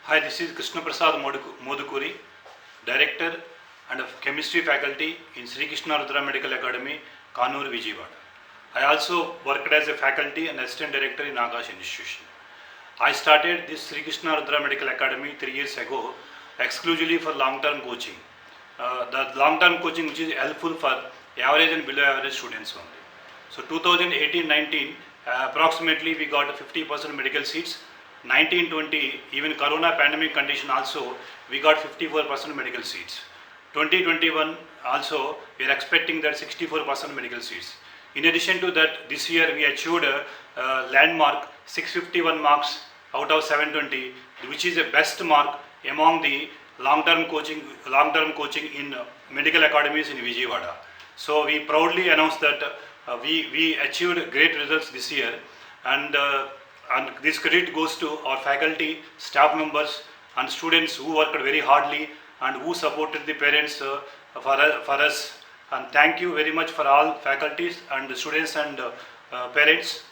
Hi, this is Krishna Prasad Modukuri, Director and Chemistry Faculty in Sri Krishna Rudra Medical Academy, Kannur, Vijayawada. I also worked as a faculty and assistant director in Akash Institution. I started this Sri Krishna Rudra Medical Academy 3 years ago exclusively for long-term coaching. The long-term coaching which is helpful for average and below average students only. So 2018-19 approximately we got 50% medical seats. 1920 even corona pandemic condition also we got 54% medical seats. 2021 also we are expecting that 64% medical seats. In addition to that, this year we achieved a landmark 651 marks out of 720, which is the best mark among the long-term coaching in medical academies in Vijayawada. So we proudly announce that we achieved great results this year, and this credit goes to our faculty, staff members and students who worked very hardly and who supported the parents for us. And thank you very much for all faculties and students and parents.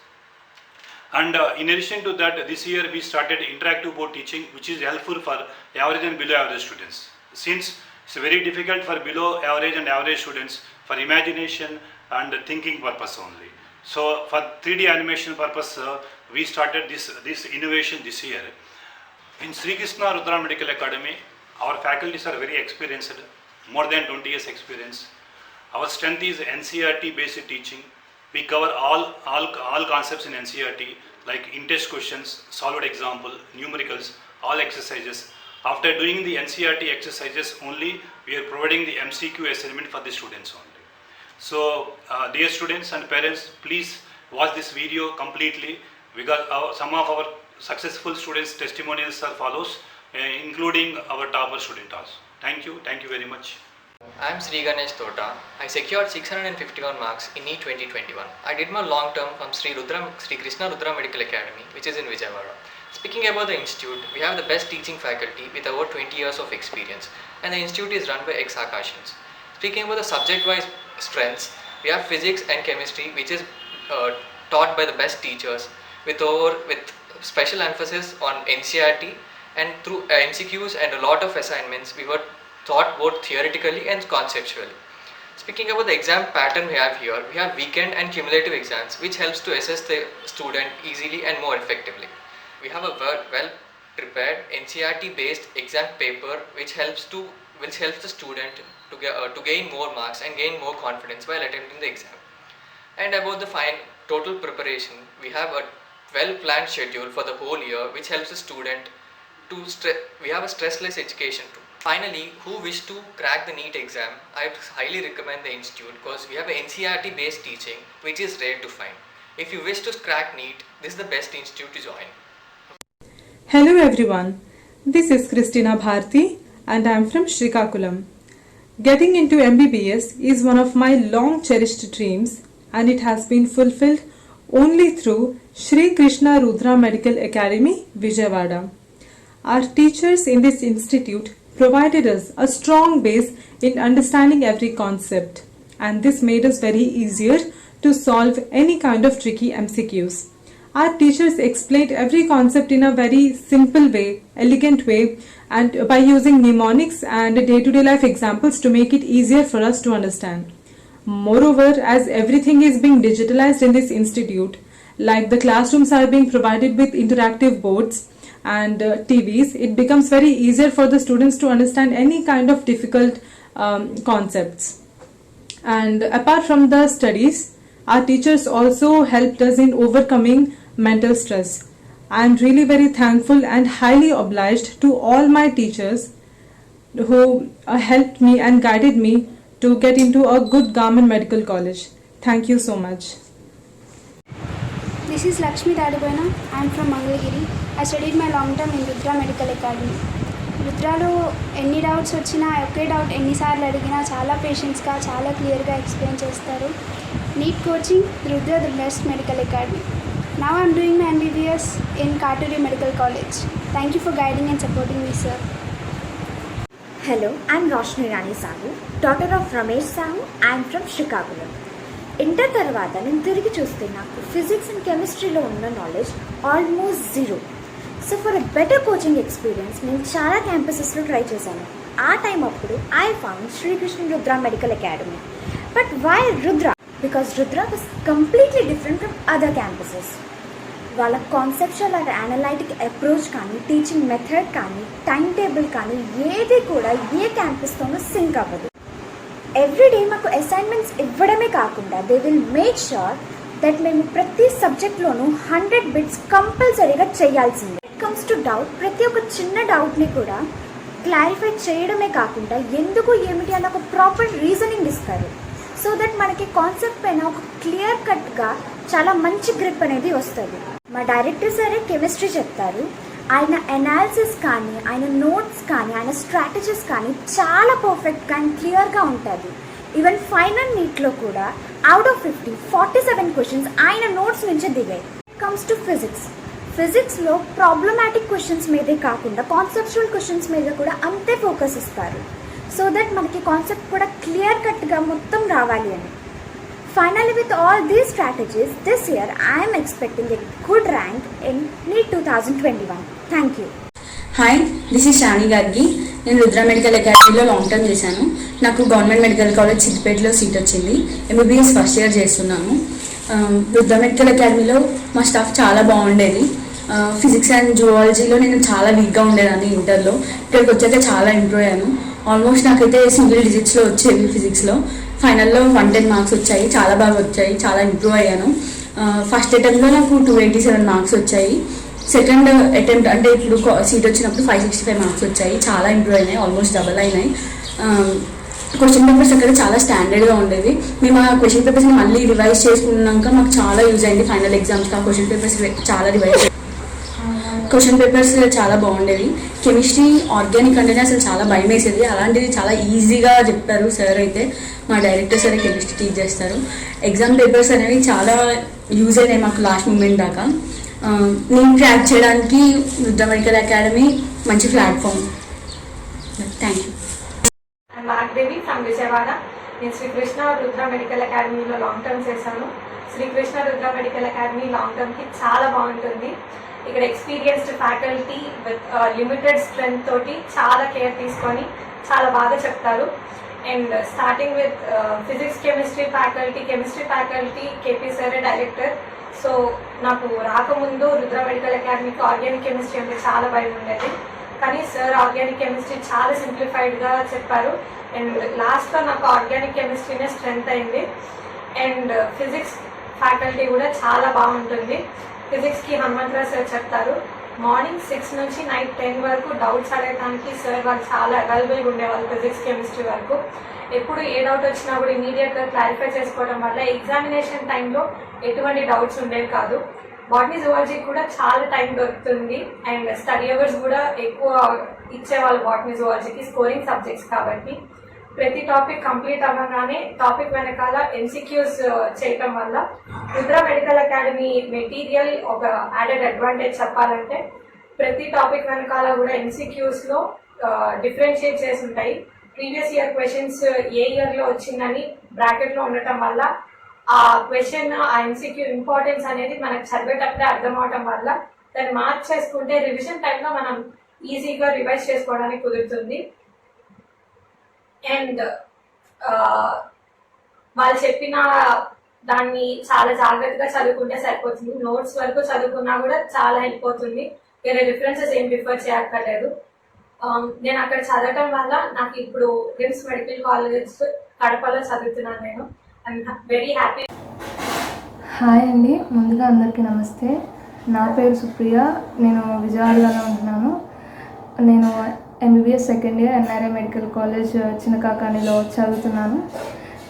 And in addition to that, this year we started interactive board teaching, which is helpful for average and below average students. Since it's very difficult for below average and average students for imagination and thinking purpose only. So for 3D animation purpose, we started this innovation this year. In Sri Krishna Rudra Medical Academy, our faculties are very experienced, more than 20 years experience. Our strength is NCERT based teaching. We cover all concepts in NCERT like in-test questions, solved example, numericals, all exercises. After doing the NCERT exercises only, we are providing the MCQ assignment for the students only. So dear students and parents, please watch this video completely because some of our successful students' testimonials are follows, including our topper student also. Thank you very much. I am Sri Ganesh Tota. I secured 651 marks in NEET 2021. I did my long term from Sri Krishna Rudra Medical Academy, which is in Vijayawada. Speaking about the institute, we have the best teaching faculty with over 20 years of experience, and the institute is run by ex-Akashians. Speaking about the subject-wise strengths, we have physics and chemistry, which is taught by the best teachers with special emphasis on NCERT, and through MCQs and a lot of assignments, we were taught both theoretically and conceptually. Speaking about the exam pattern we have here, we have weekend and cumulative exams, which helps to assess the student easily and more effectively. We have a well prepared NCERT based exam paper which helps the student to gain more marks and gain more confidence while attempting the exam. And about the total preparation, we have a well planned schedule for the whole year which helps the student we have a stressless education too. Finally, who wish to crack the NEET exam, I highly recommend the institute because we have an NCERT based teaching which is rare to find. If you wish to crack NEET, this is the best institute to join. Hello everyone, this is Christina Bharti and I am from Srikakulam. Getting into MBBS is one of my long cherished dreams and it has been fulfilled only through Sri Krishna Rudra Medical Academy, Vijayawada. Our teachers in this institute provided us a strong base in understanding every concept, and this made us very easier to solve any kind of tricky MCQs. Our teachers explained every concept in a very simple way, elegant way, and by using mnemonics and day-to-day life examples to make it easier for us to understand. Moreover, as everything is being digitalized in this institute, like the classrooms are being provided with interactive boards and TVs, it becomes very easier for the students to understand any kind of difficult concepts. And apart from the studies, our teachers also helped us in overcoming mental stress. I am really very thankful and highly obliged to all my teachers who helped me and guided me to get into a good government medical college. Thank you so much. This is Lakshmi Tadiboina. I am from Mangalagiri. I studied my long term in Rudra Medical Academy. రుద్రాలో ఎన్ని doubts వచ్చినా ఒకే doubt ఎన్నిసార్లు అడిగినా చాలా పేషెంట్స్గా చాలా క్లియర్గా explain చేస్తారు. NEET coaching Rudra the best medical academy. Now I am doing my MBBS in Katuri Medical College. Thank you for guiding and supporting me, sir. Hello, I am Roshni Rani Sahu, daughter of Ramesh Sahu. I am from Srikakulam. Inter తర్వాత నేను తిరిగి చూస్తే నాకు physics and కెమిస్ట్రీలో ఉన్న knowledge almost zero. So for a better coaching experience నేను చాలా క్యాంపసెస్లో ట్రై చేశాను. ఆ టైం అప్పుడు I found Sri Krishna Rudra medical academy. But why Rudra? Because Rudra was completely different from other campuses. వాళ్ళ కాన్సెప్చువల్ అండ్ అనలైటిక్ అప్రోచ్ కానీ, టీచింగ్ మెథడ్ కానీ, టైం టేబుల్ కానీ ఏది కూడా ఏ క్యాంపస్తోనూ సింక్ అవ్వదు. ఎవ్రీడే మాకు అసైన్మెంట్స్ ఇవ్వడమే కాకుండా they will make sure that మేము ప్రతి సబ్జెక్ట్లోనూ 100 బిట్స్ కంపల్సరీగా చేయాల్సిందే. ఇట్ కమ్స్ టు డౌట్, ప్రతి ఒక్క చిన్న డౌట్ని కూడా క్లారిఫై చేయడమే కాకుండా ఎందుకు ఏమిటి అన్న ఒక ప్రాపర్ రీజనింగ్ ఇస్తారు. సో దట్ మనకి కాన్సెప్ట్ పైన ఒక క్లియర్ కట్గా చాలా మంచి గ్రిప్ అనేది వస్తుంది. మా డైరెక్టర్ సరే కెమిస్ట్రీ చెప్తారు. ఆయన అనాలిసిస్ కానీ, ఆయన నోట్స్ కానీ, ఆయన స్ట్రాటజీస్ కానీ చాలా పర్ఫెక్ట్గా అండ్ క్లియర్గా ఉంటుంది. ఈవెన్ ఫైనల్ నీట్లో కూడా అవుట్ ఆఫ్ 50 47 క్వశ్చన్స్ ఆయన నోట్స్ నుంచి దిగాయి. కమ్స్ టు ఫిజిక్స్లో ప్రాబ్లమాటిక్ క్వశ్చన్స్ మీదే కాకుండా కాన్సెప్చువల్ క్వశ్చన్స్ మీద కూడా అంతే ఫోకస్ ఇస్తారు. సో దట్ మనకి కాన్సెప్ట్ కూడా క్లియర్ కట్గా మొత్తం రావాలి అని. Finally, with all these strategies, this year I am expecting a good rank in NEET 2021. Thank you. Hi, this is Shani గారికి. నేను రుద్ర మెడికల్ అకాడమీలో లాంగ్ టర్మ్ చేశాను. నాకు గవర్నమెంట్ మెడికల్ కాలేజ్ సిద్దిపేటలో సీట్ వచ్చింది. ఎంబీబీఎస్ ఫస్ట్ ఇయర్ చేస్తున్నాను. రుద్ర మెడికల్ అకాడమీలో మా స్టాఫ్ చాలా బాగుండేది. ఫిజిక్స్ అండ్ జువాలజీలో నేను చాలా వీక్గా ఉండేదాన్ని ఇంటర్లో. ఇక్కడికి వచ్చాక చాలా ఇంప్రూవ్ అయ్యాను. ఆల్మోస్ట్ నాకైతే సింగిల్ డిజిట్స్లో వచ్చేవి ఫిజిక్స్లో. ఫైనల్లో 110 మార్క్స్ వచ్చాయి. చాలా బాగా వచ్చాయి, చాలా ఇంప్రూవ్ అయ్యాను. ఫస్ట్ అటెంప్ట్లో నాకు 287 మార్క్స్ వచ్చాయి. సెకండ్ అటెంప్ట్ అంటే ఇప్పుడు సీట్ వచ్చినప్పుడు 565 మార్క్స్ వచ్చాయి. చాలా ఇంప్రూవ్ అయినాయి, ఆల్మోస్ట్ డబల్ అయినాయి. క్వశ్చన్ పేపర్స్ అక్కడ చాలా స్టాండర్డ్గా ఉండేవి. మేము ఆ క్వశ్చన్ పేపర్స్ని మళ్ళీ రివైజ్ చేసుకున్నాక మాకు చాలా యూజ్ అయింది. ఫైనల్ ఎగ్జామ్స్కి ఆ క్వశ్చన్ పేపర్స్ చాలా రివైజ్ క్వశ్చన్ పేపర్స్ చాలా బాగుండేవి. కెమిస్ట్రీ, ఆర్గానిక్ అంటేనే అసలు చాలా భయం వేసేది. అలాంటిది చాలా ఈజీగా చెప్పారు సార్. అయితే మా డైరెక్టర్ సరే కెమిస్ట్రీ టీచ్ చేస్తారు. ఎగ్జామ్ పేపర్స్ అనేవి చాలా యూజ్ అయినాయి మాకు లాస్ట్ మూమెంట్ దాకా. నేను క్రాక్ చేయడానికి రుద్ర మెడికల్ అకాడమీ మంచి platform. Thank you. Nagadevi from Vijayawada. నేను శ్రీకృష్ణ రుద్ర మెడికల్ అకాడమీలో లాంగ్ టర్మ్ చేశాను. Srikrishna Rudra medical academy long టర్మ్కి చాలా బాగుంటుంది. ఇక్కడ experienced faculty with limited strength తోటి చాలా కేర్ తీసుకొని చాలా బాగా చెప్తారు. And starting with physics chemistry faculty KP sir director. So నాకు రాకముందు రుద్ర మెడికల్ అకాడమీకి ఆర్గానిక్ కెమిస్ట్రీ అంటే చాలా భయం ఉండేది. కానీ సార్ ఆర్గానిక్ కెమిస్ట్రీ చాలా సింప్లిఫైడ్గా చెప్పారు. అండ్ లాస్ట్లో నాకు ఆర్గానిక్ కెమిస్ట్రీనే స్ట్రెంత్ అయింది. అండ్ ఫిజిక్స్ ఫ్యాకల్టీ కూడా చాలా బాగుంటుంది. ఫిజిక్స్కి హనుమంతరావు సార్ చెప్తారు. మార్నింగ్ 6 నుంచి నైట్ 10 వరకు డౌట్స్ అడగడానికి సార్ వాళ్ళు చాలా అవైలబుల్గా ఉండేవాళ్ళు. ఫిజిక్స్ కెమిస్ట్రీ వరకు ఎప్పుడు ఏ డౌట్ వచ్చినా కూడా ఇమీడియట్గా క్లారిఫై చేసుకోవడం వల్ల ఎగ్జామినేషన్ టైంలో ఎటువంటి డౌట్స్ ఉండేవి కాదు. బాటనీ జువాలజీ కూడా చాలా టైం దొరుకుతుంది. అండ్ స్టడీ అవర్స్ కూడా ఎక్కువ ఇచ్చేవాళ్ళు బాటనీ జువాలజీకి, స్కోరింగ్ సబ్జెక్ట్స్ కాబట్టి. ప్రతి టాపిక్ కంప్లీట్ అవ్వగానే టాపిక్ వెనకాల MCQs చేయటం వల్ల రుద్ర మెడికల్ అకాడమీ మెటీరియల్ ఒక యాడెడ్ అడ్వాంటేజ్ చెప్పాలంటే ప్రతి టాపిక్ వెనకాల కూడా MCQsలో డిఫరెన్షియేట్ చేసి ఉంటాయి. ప్రీవియస్ ఇయర్ క్వశ్చన్స్ ఏ ఇయర్లో వచ్చిందని బ్రాకెట్లో ఉండటం వల్ల ఆ క్వశ్చన్, ఆ MCQ ఇంపార్టెన్స్ అనేది మనకు చదివేటప్పుడే అర్థం అవటం వల్ల దాన్ని మార్క్ చేసుకుంటే రివిజన్ టైంలో మనం ఈజీగా రివైజ్ చేసుకోవడానికి కుదురుతుంది. అండ్ వాళ్ళు చెప్పిన దాన్ని చాలా జాగ్రత్తగా చదువుకుంటే సరిపోతుంది. నోట్స్ వరకు చదువుకున్నా కూడా చాలా హెల్ప్ అవుతుంది. వేరే రిఫరెన్సెస్ ఏం రిఫర్ చేయక్కర్లేదు. నేను అక్కడ చదవటం వల్ల నాకు ఇప్పుడు రిమ్స్ మెడికల్ కాలేజ్ కడపలో చదువుతున్నాను. నేను ఐఎమ్ వెరీ హ్యాపీ. హాయ్ అండి, ముందుగా అందరికీ నమస్తే. నా పేరు సుప్రియ. నేను విజయవాడలో ఉంటున్నాను. నేను MBBS second year NRI medical college చిన్నకాకానిలో చదువుతున్నాను.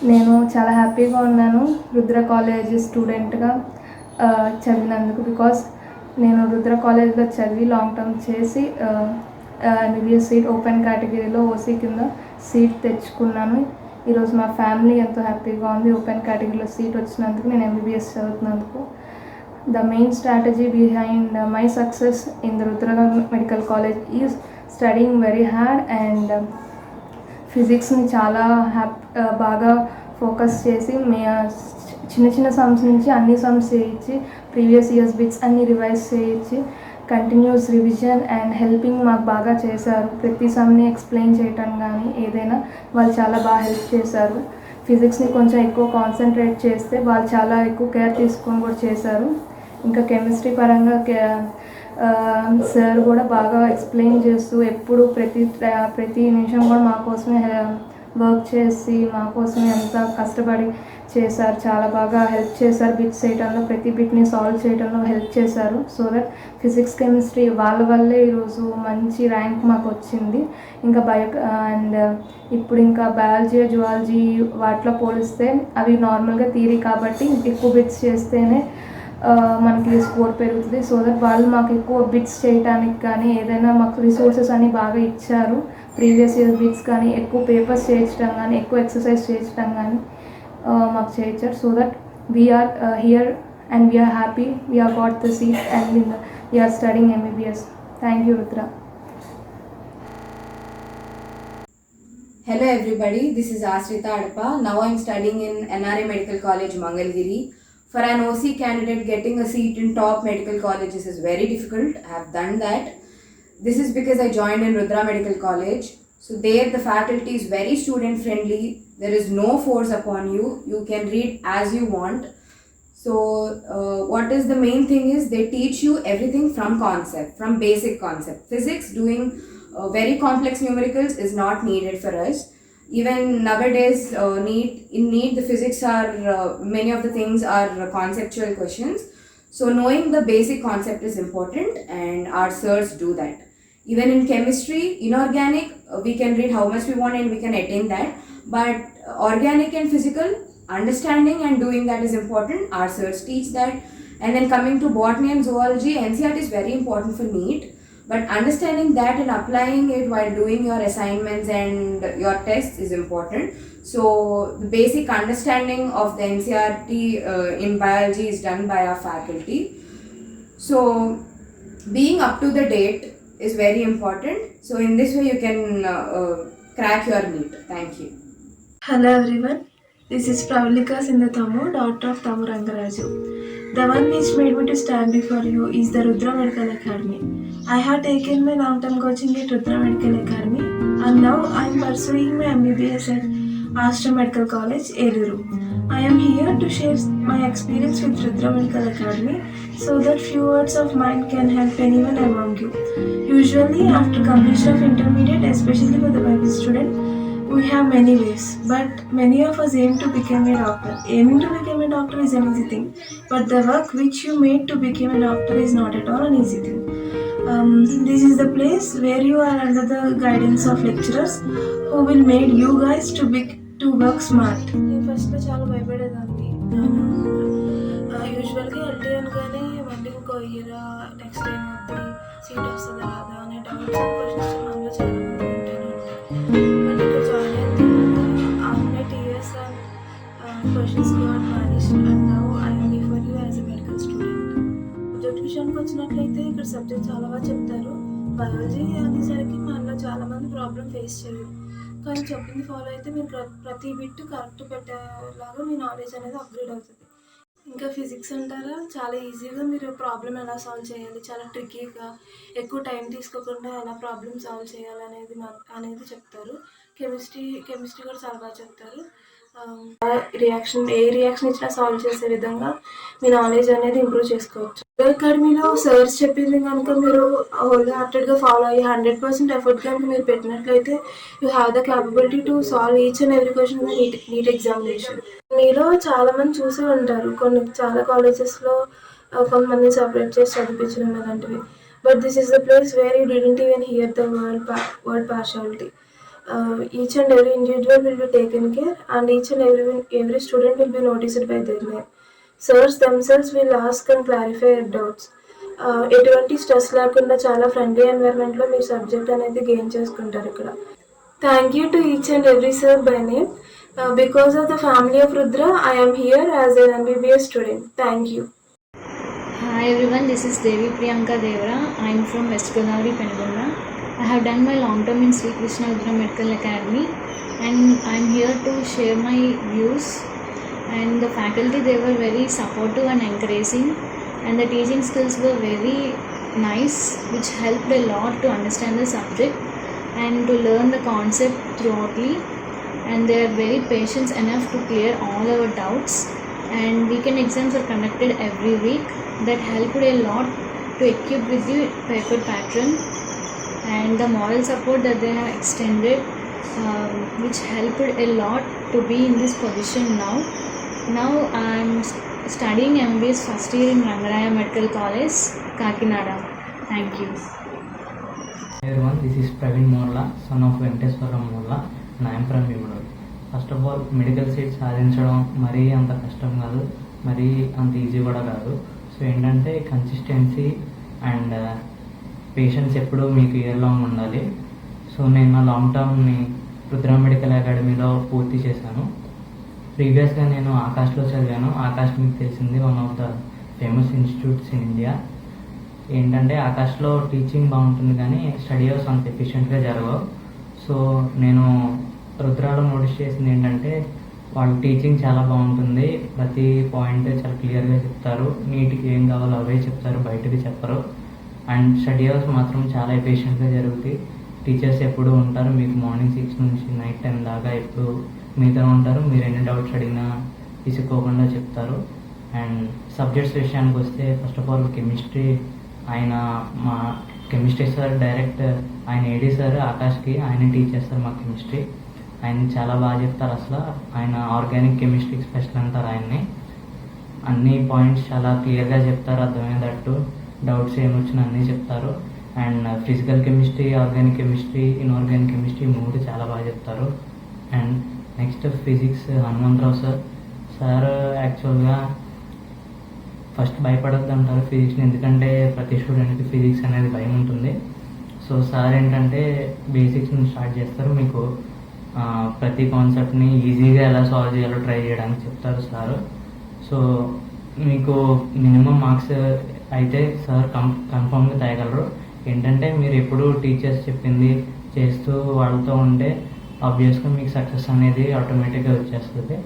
నేను చాలా హ్యాపీగా ఉన్నాను రుద్ర కాలేజ్ స్టూడెంట్గా చదివినందుకు. బికాస్ నేను రుద్ర కాలేజ్లో చదివి లాంగ్ టర్మ్ చేసి MBBS సీట్ ఓపెన్ కేటగిరీలో OC కింద సీట్ తెచ్చుకున్నాను. ఈరోజు మా ఫ్యామిలీ ఎంతో హ్యాపీగా ఉంది ఓపెన్ కేటగిరీలో సీట్ వచ్చినందుకు, నేను MBBS చదువుతున్నందుకు. The main strategy behind my success in the Rudra Medical College is studying very hard and ఫిజిక్స్ని చాలా బాగా ఫోకస్ చేసి చిన్న చిన్న సమ్స్ నుంచి అన్ని సమ్స్ చేయించి ప్రీవియస్ ఇయర్స్ బిట్స్ అన్ని రివైజ్ చేయించి కంటిన్యూస్ రివిజన్ అండ్ హెల్పింగ్ మాకు బాగా చేశారు. ప్రతి సమ్ని ఎక్స్ప్లెయిన్ చేయటం కానీ ఏదైనా వాళ్ళు చాలా బాగా హెల్ప్ చేశారు. ఫిజిక్స్ని కొంచెం ఎక్కువ కాన్సన్ట్రేట్ చేస్తే వాళ్ళు చాలా ఎక్కువ కేర్ తీసుకొని కూడా చేశారు. ఇంకా కెమిస్ట్రీ పరంగా సార్ కూడా బాగా ఎక్స్ప్లెయిన్ చేస్తూ ఎప్పుడు ప్రతి నిమిషం కూడా మా కోసమే వర్క్ చేసి మా కోసం ఎంత కష్టపడి చేశారు. చాలా బాగా హెల్ప్ చేశారు. బిట్స్ చేయడంలో ప్రతి బిట్ని సాల్వ్ చేయడంలో హెల్ప్ చేశారు. సో దట్ ఫిజిక్స్ కెమిస్ట్రీ వాళ్ళ వల్లే ఈరోజు మంచి ర్యాంక్ మాకు వచ్చింది. ఇంకా అండ్ ఇప్పుడు ఇంకా బయాలజీ జువాలజీ వాటిలో పోలిస్తే అవి నార్మల్గా థియరీ కాబట్టి ఎక్కువ బిట్స్ చేస్తేనే మనకి స్కోర్ పెరుగుతుంది. సో దట్ వాళ్ళు మాకు ఎక్కువ బిట్స్ చేయడానికి కానీ ఏదైనా మాకు రిసోర్సెస్ అని బాగా ఇచ్చారు. ప్రీవియస్ ఇయర్ బిట్స్ కానీ ఎక్కువ పేపర్స్ చేయించడం కానీ ఎక్కువ ఎక్సర్సైజ్ చేయించడం కానీ మాకు చేయించారు. So that we're here and we're happy we're got the seat and we're studying MBBS. Thank you Rudra. Hello everybody, this is Asrita Adapa. Now I am studying in NRA Medical College, Mangalgiri. For an OC candidate, getting a seat in top medical colleges is very difficult. I have done that. This is because I joined in Rudra Medical College. So there the faculty is very student friendly. There is no force upon you. You can read as you want. So what is the main thing is they teach you everything from concept, from basic concept. Physics, doing very complex numericals is not needed for us. Even nowadays, NEET the physics are, many of the things are conceptual questions. So knowing the basic concept is important and our sirs do that. Even in chemistry, inorganic, we can read how much we want and we can attain that. But organic and physical, understanding and doing that is important. Our sirs teach that. And then coming to botany and zoology, NCERT is very important for NEET. But understanding that and applying it while doing your assignments and your tests is important. So the basic understanding of the NCERT in biology is done by our faculty. So being up to the date is very important. So in this way you can crack your NEET. Thank you. Hello everyone, this is Pravalika Sindhathamu, daughter of Thamu Rangaraju. The one which made me to stand before you is the Rudra Medical Academy. I have taken my long-term coaching at Rudra Medical Academy and now I am pursuing my MBBS at Astra Medical College, Eluru. I am here to share my experience with Rudra Medical Academy so that few words of mine can help anyone among you. Usually after completion of intermediate, especially for the biology student, we have many ways, but many of us aim to become a doctor. Aiming to become a doctor is an easy thing, but the work which you made to become a doctor is not at all an easy thing. This is the place where you are under the guidance of lecturers who will make you guys to work smart. నేను ఫస్ట్లో చాలా భయపడేదాన్ని. యూజువల్గా LT అనగానే మళ్ళీ ఇంకో year next time వద్దు seat వస్తుందా రాదా అనే డౌట్స్ అండ్ క్వశ్చన్స్ మనలో చాలా మంది ఉంటూనే ఉంటాయి. బట్ ఇక్కడ జాయిన్ అయిన తర్వాత after TS and questions got managed and now I am before you as a medical student. Subject విషయానికి వచ్చినట్లయితే ఇక్కడ సబ్జెక్ట్ చాలా బాగా చెప్తారు. బయాలజీ అనేసరికి మనలో చాలామంది ప్రాబ్లం ఫేస్ చేయరు, కానీ చెప్పింది ఫాలో అయితే మీరు ప్రతి బిట్ కరెక్ట్ పెట్టేలాగా మీ నాలెడ్జ్ అనేది అప్గ్రేడ్ అవుతుంది. ఇంకా ఫిజిక్స్ అంటారా, చాలా ఈజీగా మీరు ప్రాబ్లం ఎలా సాల్వ్ చేయాలి, చాలా ట్రిక్కీగా ఎక్కువ టైం తీసుకోకుండా ఎలా ప్రాబ్లం సాల్వ్ చేయాలి అనేది చెప్తారు. కెమిస్ట్రీ కూడా చాలా బాగా చెప్తారు. ఏ రియాక్షన్ ఇచ్చినా సాల్వ్ చేసే విధంగా మీ నాలెడ్జ్ అనేది ఇంప్రూవ్ చేసుకోవచ్చు. అకాడమీలో సర్స్ చెప్పింది కనుక మీరు హోల్ హార్టెడ్గా ఫాలో అయ్యి 100% ఎఫర్ట్ కనుక మీరు పెట్టినట్లయితే you have the capability to solve each and every question neat examination. మీలో చాలామంది చూసే ఉంటారు, చాలా కాలేజెస్లో కొంతమంది సపరేట్ చేసి చదివించడం అలాంటివి. But this is the place where you didn't even here the word partiality. Each and every individual will be taken care and each and every student will be noticed by their name. Sirs themselves will ask and clarify your doubts. ఎటువంటి stress లేకుండా చాలా friendly ఎన్వైర్న్మెంట్లో మీరు subject అనేది gain చేసుకుంటారు ఇక్కడ. Thank you to each and every sir by name. Because of the family of Rudra, I am here as an MBBS student. Thank you. Hi everyone, this is Devi Priyanka Devra. I am from West Godavari, Penagunda. I have done my long term in Sri Krishna Rudra Medical Academy and I am here to share my views. And the faculty, they were very supportive and encouraging and the teaching skills were very nice, which helped a lot to understand the subject and to learn the concept throughoutly, and they are very patient enough to clear all our doubts, and weekend exams are conducted every week. That helped a lot to equip with the paper pattern and the moral support that they have extended, which helped a lot to be in this position now. Now I am studying MBS first year in Rangaraya Medical College, Kakinada. Thank you. Hey everyone, this is Praveen Morla, son of Venkateswaram Morla, and I am from Vimodal. First of all medical seat సాధించడం మరీ అంత కష్టం కాదు, మరీ అంత easy కూడా కాదు. So ఏంటంటే కన్సిస్టెన్సీ అండ్ పేషెన్స్ ఎప్పుడూ మీకు ఇయర్ లాంగ్ ఉండాలి. సో నేను నా లాంగ్ టర్మ్ని రుద్ర మెడికల్ అకాడమీలో పూర్తి చేశాను. ప్రీవియస్గా నేను ఆకాష్లో చదివాను. ఆకాష్ మీకు తెలిసింది one of the famous institutes in India. ఏంటంటే ఆకాష్లో టీచింగ్ బాగుంటుంది కానీ స్టడీ అవర్స్ అంత ఎఫిషియెంట్గా జరగవు. సో నేను రుద్రాలో నోటీస్ చేసింది ఏంటంటే వాళ్ళ టీచింగ్ చాలా బాగుంటుంది, ప్రతి పాయింట్ చాలా క్లియర్గా చెప్తారు, నీట్కి ఏం కావాలో అవే చెప్తారు, బయటకి చెప్పరు. అండ్ స్టడీ అవర్స్ మాత్రం చాలా ఎఫిషియెంట్గా జరుగుతాయి. టీచర్స్ ఎప్పుడు ఉంటారు, మీకు మార్నింగ్ 6 నుంచి నైట్ 10 దాకా ఎప్పుడు మీతో ఉంటారు. మీరు ఎన్ని డౌట్స్ అడిగినా తీసుకోకుండా చెప్తారు. అండ్ సబ్జెక్ట్స్ విషయానికి వస్తే ఫస్ట్ ఆఫ్ ఆల్ కెమిస్ట్రీ, ఆయన మా కెమిస్ట్రీ సార్ డైరెక్ట్ ఆయన ఏడీ సార్ ఆకాష్కి ఆయన టీచ్ చేస్తారు మా కెమిస్ట్రీ. ఆయన చాలా బాగా చెప్తారు. అసలు ఆయన ఆర్గానిక్ కెమిస్ట్రీ స్పెషల్ అంటారు ఆయన్ని. అన్ని పాయింట్స్ చాలా క్లియర్గా చెప్తారు, అర్థమయ్యేటట్టు. డౌట్స్ ఏమొచ్చినా అన్నీ చెప్తారు. And physical chemistry, organic chemistry, inorganic chemistry 3 చాలా బాగా చెప్తారు. And next physics Hanumantharao sir యాక్చువల్గా ఫస్ట్ భయపడద్దు అంటారు ఫిజిక్స్ని, ఎందుకంటే ప్రతి స్టూడెంట్కి ఫిజిక్స్ అనేది భయం ఉంటుంది. సో సార్ ఏంటంటే బేసిక్స్ని స్టార్ట్ చేస్తారు, మీకు ప్రతి కాన్సెప్ట్ని ఈజీగా ఎలా సాల్వ్ చేయాలో ట్రై చేయడానికి చెప్తారు సార్. సో మీకు మినిమం మార్క్స్ అయితే సార్ కన్ఫామ్గా తేగలరు. ఏంటంటే మీరు ఎప్పుడు టీచర్స్ చెప్పింది చేస్తూ వాళ్ళతో ఉంటే ఆబ్వియస్గా మీకు సక్సెస్ అనేది ఆటోమేటిక్గా వచ్చేస్తుంది.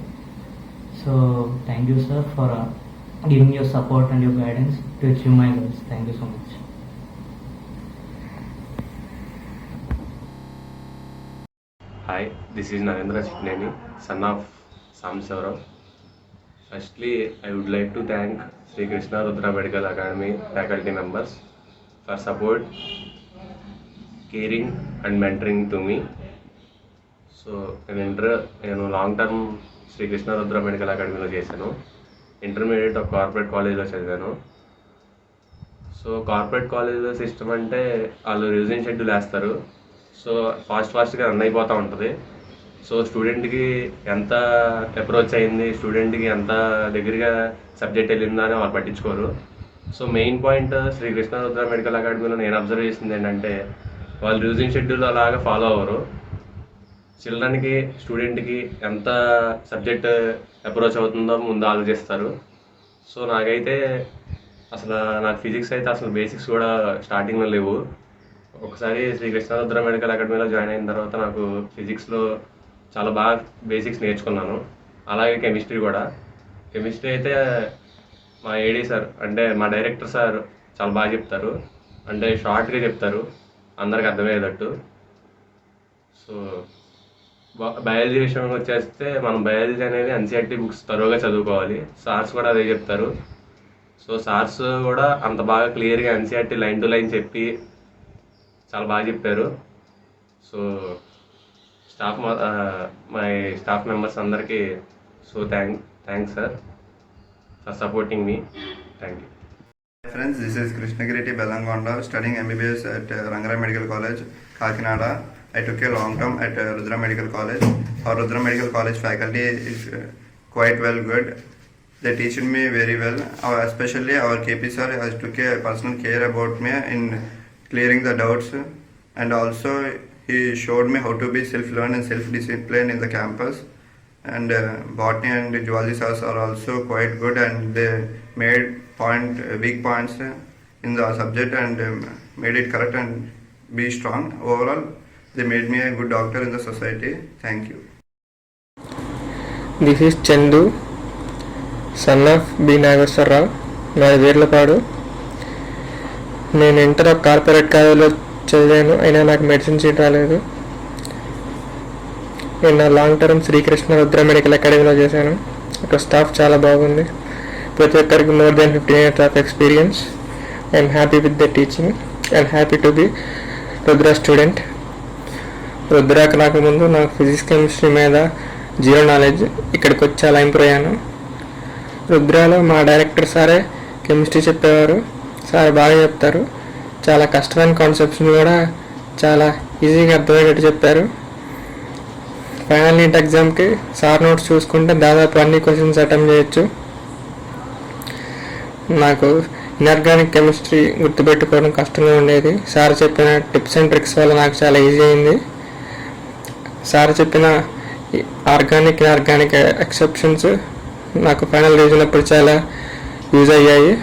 So thank you sir for giving your support and your guidance to achieve my goals. Thank you so much. Hi, this is Narendra Chitneni, son of Sam Saurav. Firstly, I would like to thank Sri Krishna Rudra Medical Academy faculty members for support, caring and mentoring to me. So, నేను long term Sri Krishna Rudra medical అకాడమీలో చేశాను. Intermediate ఒక corporate కాలేజ్లో చదివాను. So corporate కాలేజ్లో system అంటే వాళ్ళు revision schedule వేస్తారు. సో ఫాస్ట్గా రన్ అయిపోతూ ఉంటుంది. సో స్టూడెంట్కి ఎంత అప్రోచ్ అయింది, స్టూడెంట్కి ఎంత దగ్గరగా సబ్జెక్ట్ వెళ్ళిందా అని వాళ్ళు పట్టించుకోరు. So main point Sri Krishna Rudra medical అకాడమీలో నేను అబ్జర్వ్ చేసింది ఏంటంటే వాళ్ళు రివిజన్ షెడ్యూల్ అలాగా ఫాలో అవ్వరు. చిల్డ్రన్కి స్టూడెంట్కి ఎంత సబ్జెక్ట్ అప్రోచ్ అవుతుందో ముందు ఆలోచిస్తారు. సో నాకైతే నాకు ఫిజిక్స్ అయితే అసలు బేసిక్స్ కూడా స్టార్టింగ్లో లేవు. ఒకసారి శ్రీ కృష్ణ రుద్ర మెడికల్ అకాడమీలో జాయిన్ అయిన తర్వాత నాకు ఫిజిక్స్లో చాలా బాగా బేసిక్స్ నేర్చుకున్నాను. అలాగే కెమిస్ట్రీ కూడా. కెమిస్ట్రీ అయితే మా ఏడీ సార్ అంటే మా డైరెక్టర్ సార్ చాలా బాగా చెప్తారు, అంటే షార్ట్గా చెప్తారు, అందరికి అర్థమయ్యేటట్టు. సో బయాలజీ విషయం వచ్చేస్తే మనం బయాలజీ అనేది ఎన్సీఆర్టీ బుక్స్ తరువుగా చదువుకోవాలి. సార్స్ కూడా అదే చెప్తారు. సో సార్స్ కూడా అంత బాగా క్లియర్గా ఎన్సీఆర్టీ లైన్ టు లైన్ చెప్పి చాలా బాగా చెప్పారు. సో మై స్టాఫ్ మెంబర్స్ అందరికీ thanks sir for supporting me. Thank you. Friends, this is Krishnagiri Belangonda, studying MBBS at Rangaraya Medical College, Kakinada. I took a long term at Rudra Medical College. Our Rudra Medical College faculty is quite well good. They teach me very well. Especially our KP sir has took a personal care about me in clearing the doubts, and also he showed me how to be self-learned and self-disciplined in the campus. And botany and zoology science are also quite good, and they made weak points in the subject and made it correct and be strong. Overall, they made me a good doctor in the society. Thank you. This is Chandu, son of B. Nagaswar Rao, my Verlapadu. నేను inter corporate కాలేజీలో చదివాను, అయినా నాకు medicine seat రాలేదు. నేను నా long term Srikrishna Rudra medical అకాడమీలో చేశాను. అక్కడ స్టాఫ్ చాలా బాగుంది. ప్రతి ఒక్కరికి more than 15 years of experience. I'm happy with the teaching and happy to be Rudra student. రుద్రాకి రాకముందు నాకు ఫిజిక్స్ కెమిస్ట్రీ మీద జీరో నాలెడ్జ్. ఇక్కడికి వచ్చి చాలా ఇంప్రూవ్ అయ్యాను. రుద్రాలో మా డైరెక్టర్ సారే కెమిస్ట్రీ చెప్పేవారు. సార్ బాగా చెప్తారు. చాలా కష్టమైన కాన్సెప్ట్స్ని కూడా చాలా ఈజీగా అర్థమయ్యేటట్టు చెప్పారు. ఫైనల్ నీట్ ఎగ్జామ్కి సార్ నోట్స్ చూసుకుంటే దాదాపు అన్ని క్వశ్చన్స్ అటెంప్ట్ చేయొచ్చు. నాకు ఇన్ఆర్గానిక్ కెమిస్ట్రీ గుర్తుపెట్టుకోవడం కష్టంగా ఉండేది. సార్ చెప్పిన టిప్స్ అండ్ ట్రిక్స్ వల్ల నాకు చాలా ఈజీ అయింది. సార్ చెప్పిన ఆర్గానిక్ ఇన్ఆర్గానిక్ ఎక్సెప్షన్స్ నాకు ఫైనల్ రివిజన్ అప్పుడు చాలా యూజ్ అయ్యాయి.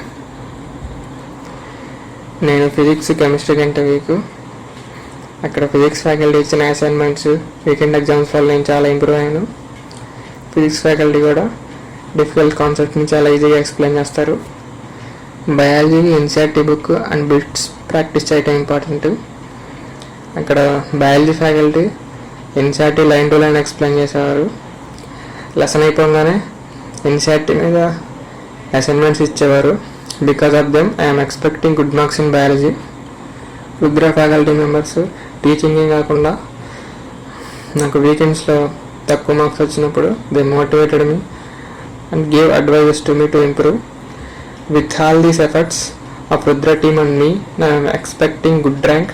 నేను ఫిజిక్స్ కెమిస్ట్రీ కంటే వీక్. అక్కడ ఫిజిక్స్ ఫ్యాకల్టీ ఇచ్చిన అసైన్మెంట్స్, వీకెండ్ ఎగ్జామ్స్ వల్ల నేను చాలా ఇంప్రూవ్ అయ్యాను. ఫిజిక్స్ ఫ్యాకల్టీ కూడా డిఫికల్ట్ కాన్సెప్ట్ని చాలా ఈజీగా ఎక్స్ప్లెయిన్ చేస్తారు. బయాలజీకి NCERT book and bits practice చేయటం ఇంపార్టెంట్. అక్కడ biology faculty NCERT line to line explain చేసేవారు. లెసన్ అయిపోగానే ఎన్సీఆర్టీ మీద అసైన్మెంట్స్ ఇచ్చేవారు. Because of them I'm expecting good marks in biology. Rudra faculty members టీచింగే కాకుండా నాకు వీకెండ్స్లో తక్కువ మార్క్స్ వచ్చినప్పుడు they motivated me and gave advises to me to improve. With all these efforts of Rudra team and me, I am expecting good rank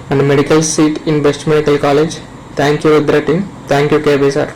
and medical seat in Best Medical College. Thank you Rudra team. Thank you KB sir.